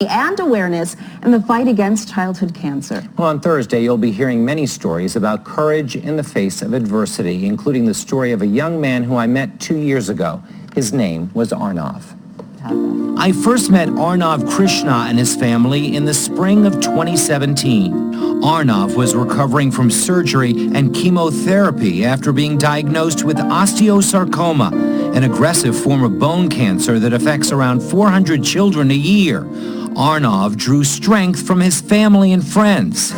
and awareness in the fight against childhood cancer. Well, on Thursday, you'll be hearing many stories about courage in the face of adversity, including the story of a young man who I met 2 years ago. His name was Arnav. I first met Arnav Krishna and his family in the spring of 2017. Arnav was recovering from surgery and chemotherapy after being diagnosed with osteosarcoma, an aggressive form of bone cancer that affects around 400 children a year. Arnav drew strength from his family and friends.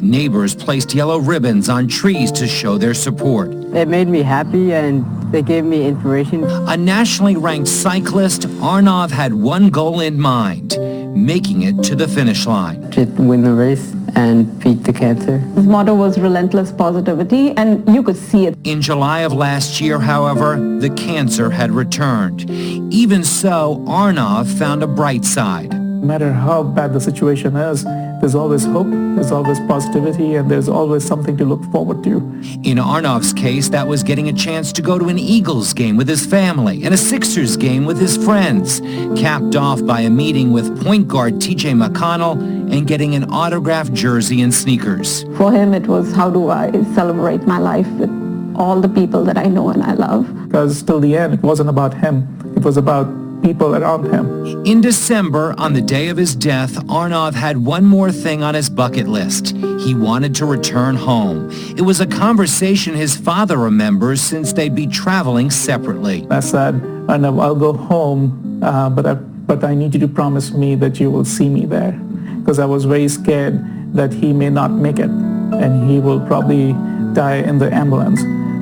Neighbors placed yellow ribbons on trees to show their support. It made me happy and they gave me inspiration. A nationally ranked cyclist, Arnav had one goal in mind, making it to the finish line. Just win the race and beat the cancer. His motto was Relentless Positivity, and you could see it. In July of last year, however, the cancer had returned. Even so, Arnav found a bright side. No matter how bad the situation is, there's always hope, there's always positivity, and there's always something to look forward to. In Arnav's case, that was getting a chance to go to an Eagles game with his family and a Sixers game with his friends, capped off by a meeting with point guard TJ McConnell and getting an autographed jersey and sneakers. For him, it was, how do I celebrate my life with all the people that I know and I love? Because till the end, it wasn't about him. It was about people around him. In December, on the day of his death, Arnav had one more thing on his bucket list. He wanted to return home. It was a conversation his father remembers since they'd be traveling separately. I said, Arnav, I'll go home, but I need you to promise me that you will see me there. Because I was very scared that he may not make it and he will probably die in the ambulance.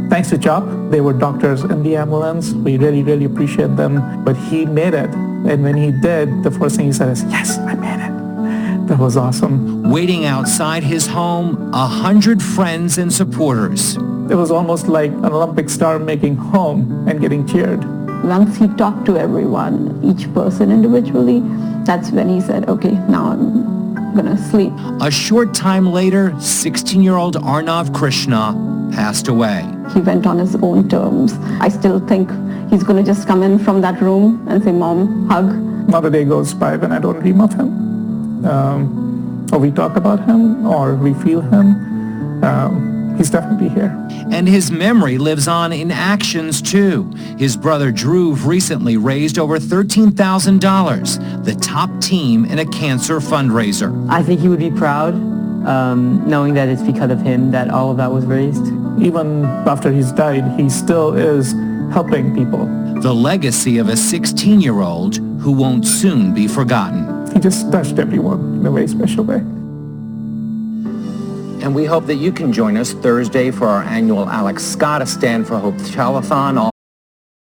Thanks to Chop, they were doctors in the ambulance. We really, really appreciate them. But he made it. And when he did, the first thing he said is, yes, I made it. That was awesome. Waiting outside his home, 100 friends and supporters. It was almost like an Olympic star making home and getting cheered. Once he talked to everyone, each person individually, that's when he said, okay, now I'm gonna sleep. A short time later, 16-year-old Arnav Krishna passed away. He went on his own terms. I still think he's going to just come in from that room and say, Mom, hug. Not a day goes by when I don't dream of him. Or we talk about him, or we feel him. He's definitely here. And his memory lives on in actions, too. His brother Dhruv recently raised over $13,000, the top team in a cancer fundraiser. I think he would be proud, knowing that it's because of him that all of that was raised. Even after he's died, he still is helping people. The legacy of a 16-year-old who won't soon be forgotten. He just touched everyone in a very special way. And we hope that you can join us Thursday for our annual Alex Scott, a Stand for Hope telethon.